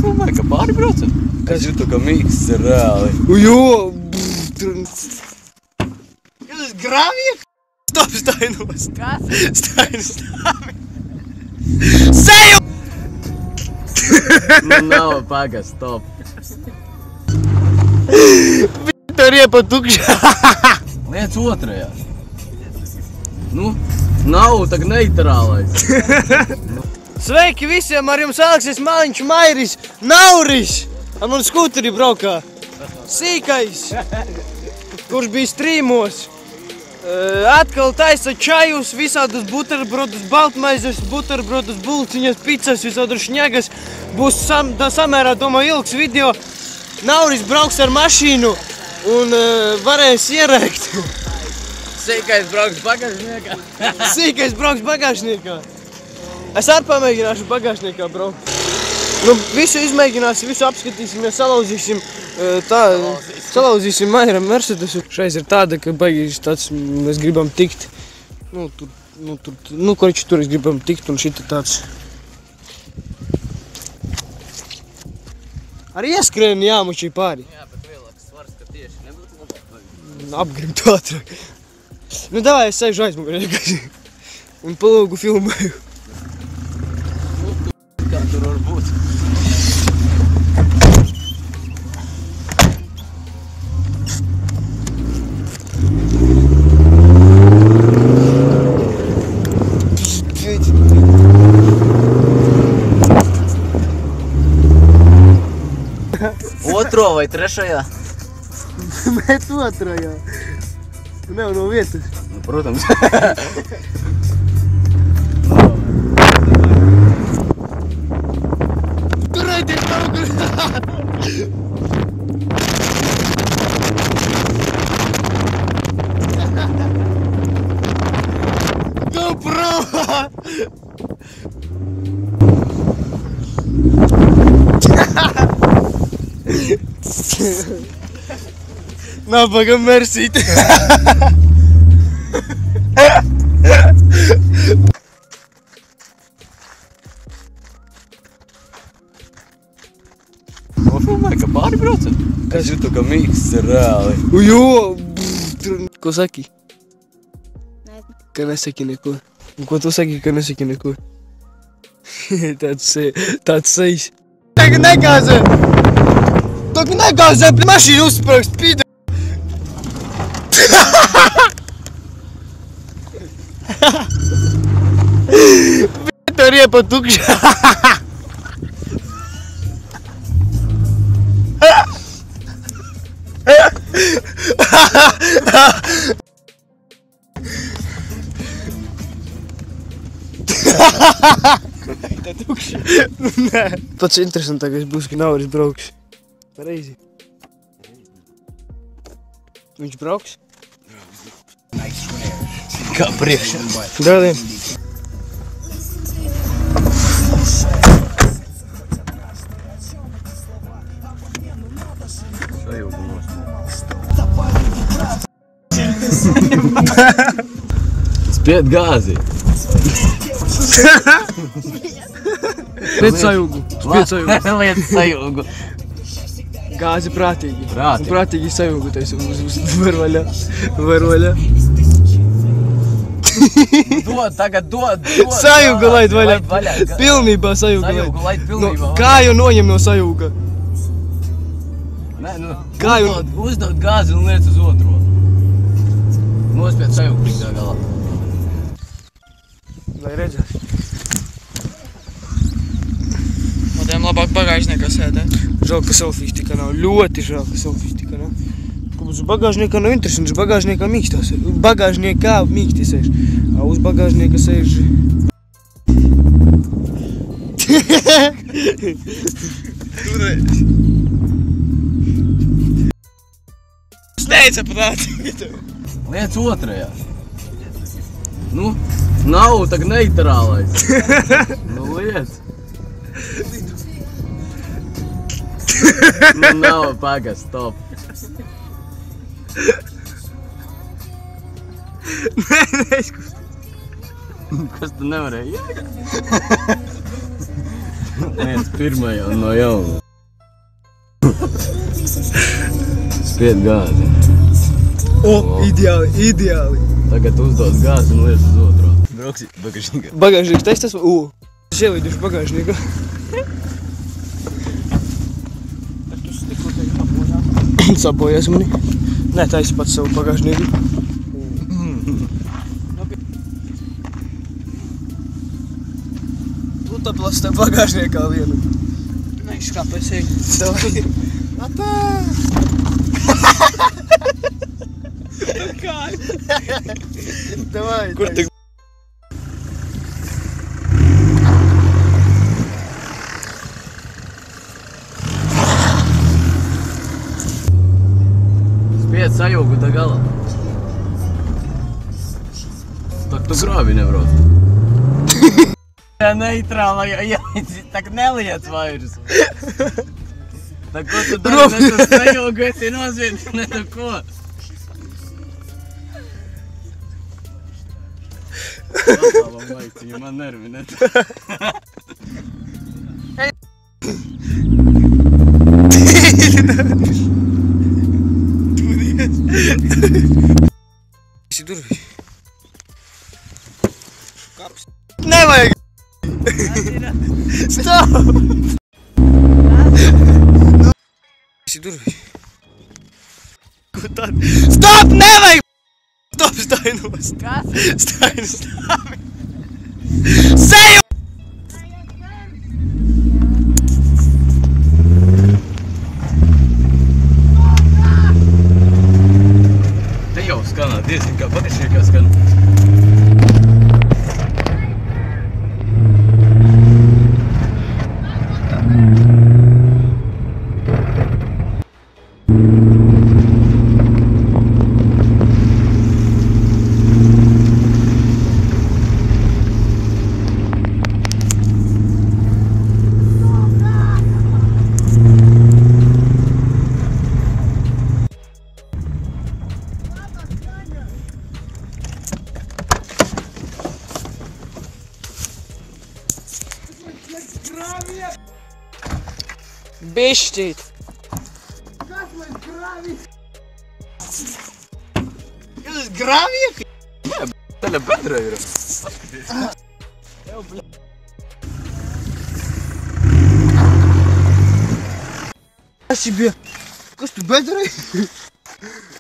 Nofilmēju, ka pārbraucat? Es jūtu, ka mīksts ir reāli. Jo! Jūs grāviet? Stop, stainos! Kas? Stainos! Seju! Nu nav, paga, stop. Tur iepa tukšā! Liec otrajā. Nu, nav, tak neitrālais. Sveiki visiem, ar jums Aleksis Maliņš, Mairis, Nauris! Ar mani skūteri braukā. Sīkais, kurš bija strīmos. Atkal taisa čajus, visādus buterbrodus, baltmaizes, buterbrodus, bulciņas, picas, visādus šņagas. Būs samērā, domāju, ilgs video. Nauris brauks ar mašīnu un varēs ierēkt. Sīkais brauks bagāžniekā. Sīkais brauks bagāžniekā. Es arī pamēģināšu bagāžniekā braukt. Nu, visu izmēģināsim, visu apskatīsim, ja salauzīsim Mairam Mercedesu. Šais ir tāda, ka baigīši tāds, mēs gribam tikt. Korķi tur es gribam tikt un šita tāds. Arī ieskrēni jāmučī pāri. Jā, bet lielāks svars, ka tieši nebūtu labāk. Apgrimt ātrāk. Nu, davai, es sēžu aizmugurē un palūgu filmēju. Kā tur var būt? Otro vai trešajā? Bet otrajā. Nav no vietas. Nu, protams. Turēties augurā! GoPro! Nabaga Mercīt! Nofilmēju, ka pārbraucat? Es jūtu, ka mīksts ir reāli. Jo! Ko saki? Nezinu. Ka nesaki neko. Un ko tu saki, ka nesaki neko? Tāds sejs. Tagad negāzē! Tagad negāzē, mašīna uzsprāgst, pīda! Tur iepa tukšā! Tā tukša. Nē. Pats interesantākais būs, ka Nauris brauks. Pareizi. Viņš brauks? Kā priekšā. Dādien. Spied gāzi. Spied sajūgu. Spied sajūgu. Liec sajūgu. Gāzi prātīgi. Prātīgi. Prātīgi sajūgu taisa. Var vaļā. Var vaļā. Dod, tagad dod. Sajūga laid vaļā. Pilnībā sajūga laid. Sajūgu laid pilnībā. Kāju noņem no sajūga. Nē, nu, Kāju? uzdod gāzi un liec uz otro. Nospied sajūgu priekšā galā. Lai redzētu. Tiem labāk bagāžniekā sēdēt. Žēl, ka selfijas tika nav. Ļoti žēl, ka selfijas tika nav. Uz bagāžniekā nav interesanti. Uz bagāžniekā mīkstā sēž. Bagāžniekā mīksti sēž. A uz bagāžnieka sēž. Steica prātīgi. Liec otrajā. Nu, nav, tak neitrālais. Nu, liec. Nu, nav, paga, stop. Nē, neizkust. Kas tu nevarēji ielikt? Liec pirmajā no jauna. Spied gāzi. O, ideāli, ideāli. Tagad uzdod gāzi un liec uz otro. Brauksi bagažnīgā. Bagāžnieks, taisa tas? Ielīduši bagāžnieku. Sabojās mani. Nē, taisa pats savu bagāžnieku. Utaplastā bagāžniekā vienu. Nē, škāpēs eju. Davai. Atā! Kā? Davai, Kur tik? Spied sajūgu tā galā. Tak tu grāvi nebrauc. Jā, neitrāla, jā, tak neliec vairs. Tak ko tu dari, ne tu sajūgu esi nozviet, ne tu ko. Patāvam laiciņu, man nervi ne tu. Durvis. Nevajag! Stop! Durvis. Ko tad? Stop! Nevajag! Stop, stāj nost! Kas? Stāj nost! Seju! Te jau skanā, diezgan kā patiešīgā skanā. Bišķīt! Kas grāvie? Taļa bedra ir. Kas bija? Kas tu bedrai?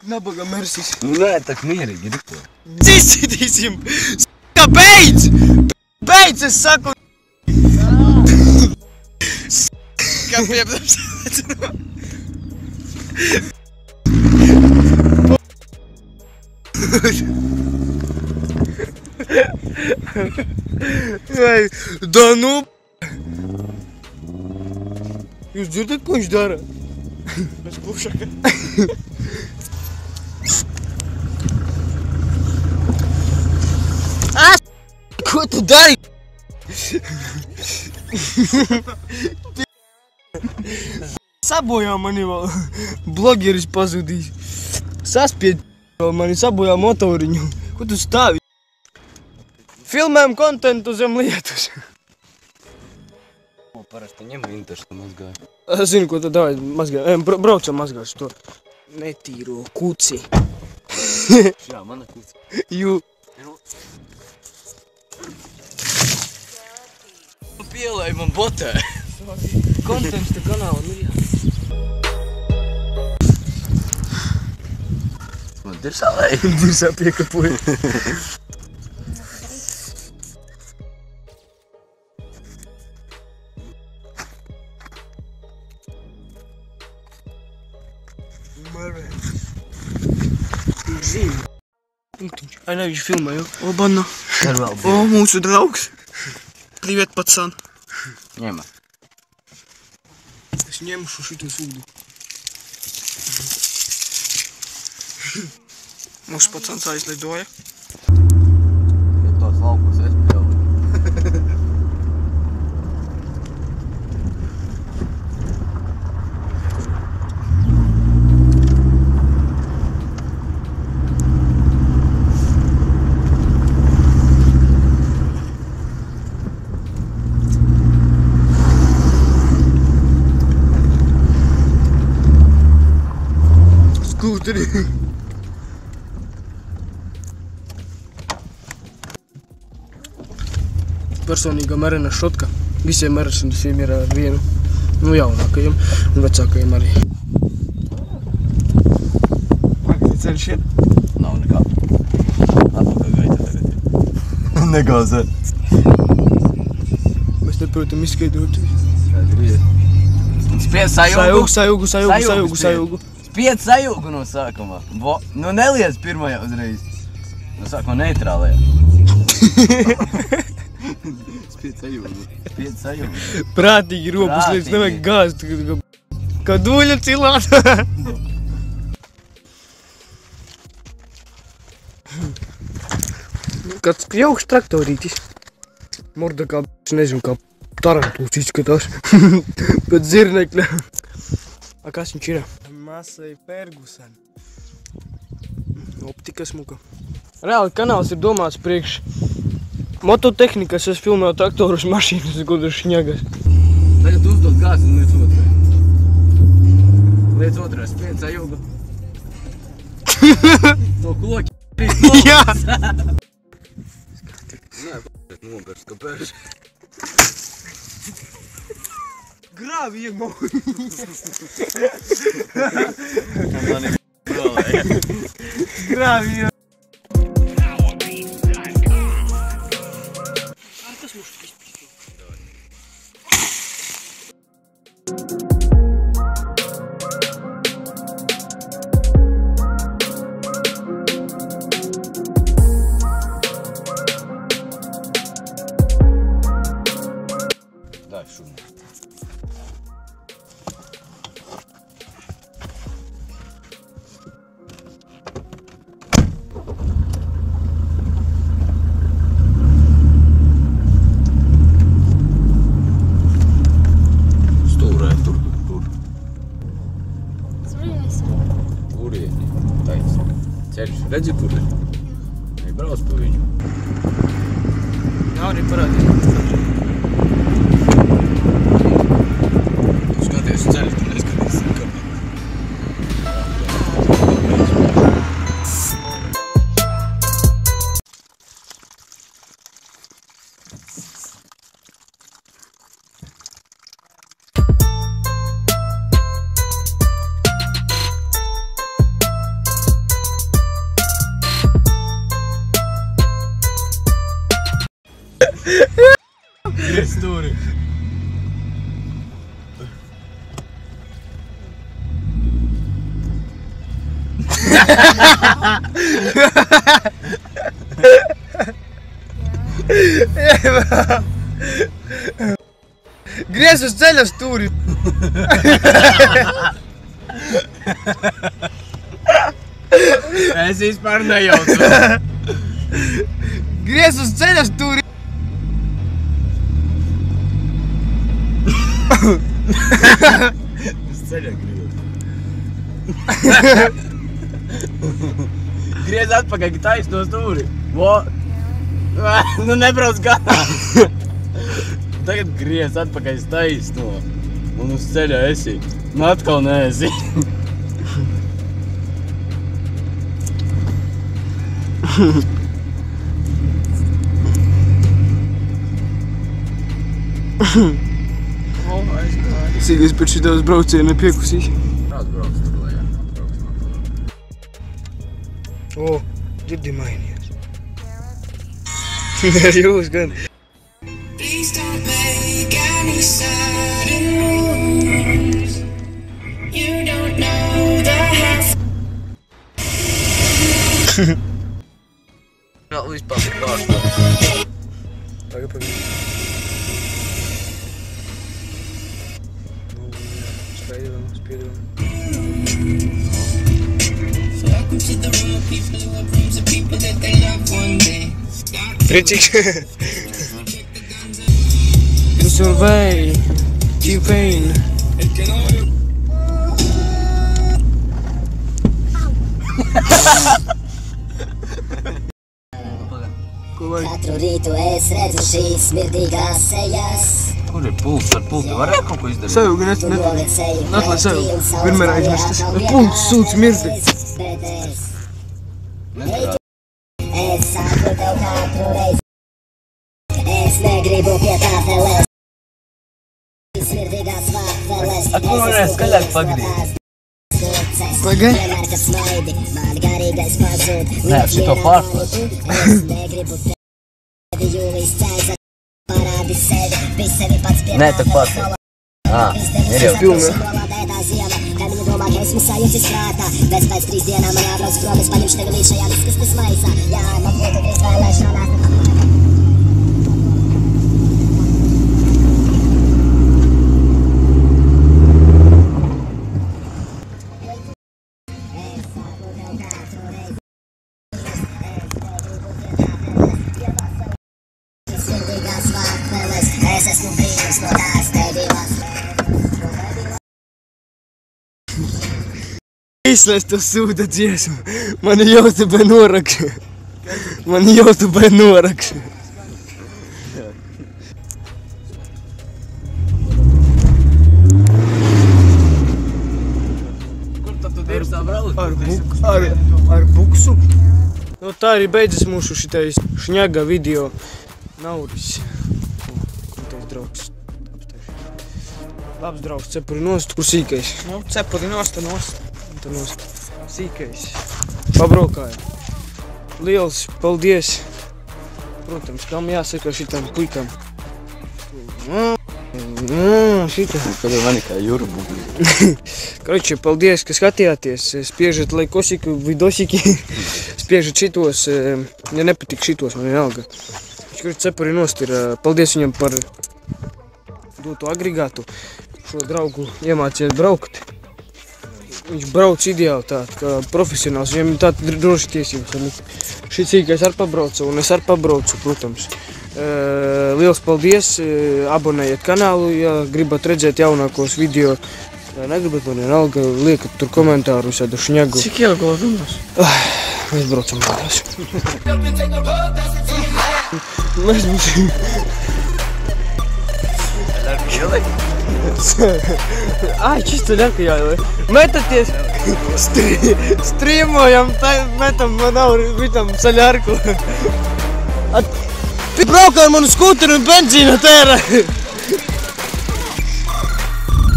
Nabaga mersis. Nē, tak mierīgi ir to. Izcitīsim! Kā beidz! Beidz, es saku! Kā piepdams. Da nu! Jūs dzirdat, ko viņš dara? Bez klušaka. Ko tu dari? Sabojā mani vēl blogeris pazudīs. Saspied vēl mani, sabojā motoriņu. Ko tu stāvi? Filmējam kontentu zem lietus. Parasti ņem vintašu mazgāju. Es zinu, ko tu davai mazgāju. Braucam mazgāšu to netīro kuci. Jā, mana kuca. Jū. Pielai man botē. Kontents te kanāla, nu jā. Man dirsā lai. Dirsā piekapoja. Zīme. Punktiņš. Ai, ne, viņš filmē, jo? O, banna. Ar vēl O, mūsu draugs. Привет, пацан. ņem. Es ņemšu šito sūdu. Mūsu pacans aizlidoja. Ja tos laukos es pļauju. skūteri. Personīgā Marina šotka. Visiem Marinasiem ir ar vienu. Nu, jaunākajiem un vecākajiem arī. Kāds ceļš ir? Nav nekā. Atpakaļ gaita tagad ir. Negāzē. Mēs neprotam izskaidrot. Spied sajūgu. Sajūgu. Spied sajūgu no sākumā. Nu neliec pirmajā uzreiz. No sākumā neitrālajā. Spied sajūgu. Prātīgi ropas lietas, nevajag gāzt. Kā duļa cilāt. Kāds jauks traktorītis. Morda kā nezinu, kā tarantūs izskatās. Pēc zirnekļa. A kas viņš ir? Massey Ferguson. Optika smuka. Reāli kanāls ir domāts priekš mototehnikas, es filmēju traktorus, mašīnas, gudras šņagas. Tagad uzdod gāzi un liec otrai. Liec otrai, spied sajūgu. To kloķi. Jā! Nē, nogars, kāpēc? Grāvi iegau! Man ir brolē. Grāvi iegau! Дай шумно. Stūrē, tur. Turieni. Taisa. Ceļš, redzi, kur ir? Vai brauc pa viņu? Jā, arī parādīt. Skaties ceļu, tu neskatīsi kāpēc. Stūri. Griez uz ceļa stūri! Es vispār nejaucu. Griez uz ceļa stūri! Uz ceļa griez. Griez atpakaļ, ka taisno stūri. Vo! Nu nebrauc gadā. Tagad griez atpakaļ taisno. Un uz ceļa esi. Nu atkal neesi. Sīgais pēc šitās brauciena nepiekusīs. Brauc tur lejā. O, dzirdi mainījies. Jūs gan. Please don't make any sudden moves. You don't know the half. Vēl vispār ir kārstā. Tagad. Welcome to the room of people who have rooms of people that they love one day. Priecīgs. You survey, T-Pain. Katru rītu es redzu šīs smirdīgās sejas. Kur ir pults? Ar pultu varēja kaut ko izdarīt? Sajūga netlai sajūga. Vienmēr aizmirstas. Ar pultu sūc mirdi. bet es saku tev katru reizi. Es negribu pie tā telēs. Smirdīgās vārtveles. Ak, man varēs skaļāk pagrīt. Pagai? Vienmēr, kad smaidi, man garīgais pazūd. Nē, šito pārklāt. Es negribu tevi, Jūlijs Cēzars. Parādi sevi, bija sevi pats pie Nē, tak pārklāt. Ir jau Pilnē. Kaimiņi domā, ka esmu sajūtis prātā. Bet pēc 3 dienām man jābrauc prom, es paņemšu tevi līdz šajā viskastes maisā. Jā, man būtu izvēlēšanās. Smirdīgās vārtveles, es esmu brīvs no tās tevi vasaras. Izslēdz to sūda dziesmu. Man YouTube noraksta. Man YouTube noraksta. Kur tad tu dirsā brauc? Ar buksu. Nu, tā arī beidzas mūsu šitais šņaga video. Nauris. Kur tavs draugs? Labs draugs, cepuri nost, kur sīkais. Nu, cepuri nost. Tā nost. Sīkais. Pabraukāja. Liels paldies. Protams, kam jāsaka šitam puikam. Šitā. Kad jau mani kā jūra būtu. Korоче, paldies, ka skatījāties. Spiežat laikosiki, vidosiki. Spiežat šitos. Ja nepatīk šitos, man vienalga. Šķiet, cepuri nost ir. Paldies viņam par doto agregātu. Šo draugu iemācījies braukt. Viņš brauc ideāli tād, kā profesionāls. Viņam ir tāda droši tiesības. Šis cīkais ar pabraucu un es ar pabraucu, protams. Liels paldies. Abonējiet kanālu, ja gribat redzēt jaunākos video. Ja negribat, man vienalga, liekat tur komentāru visādu šņagu. Cik ilgi runās? Mēs braucam mājās. Mēs būsim... Ai, čisto ļarka jāielai. Metaties, strīmojam, metam vitam saļarku. Braukā ar manu skūteru un benzīna tērā.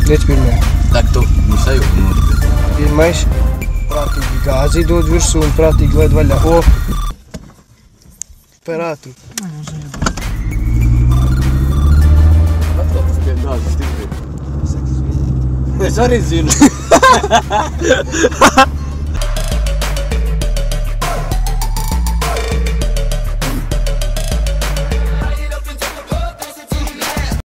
Liec pirmajā. Tak tu, nu sajūti notiek. Pirmais. Prātīgi gāzi dod virsū un prātīgi laid vaļā. O! Perātu. Tas tie gāzi stipri. Es arī zinu.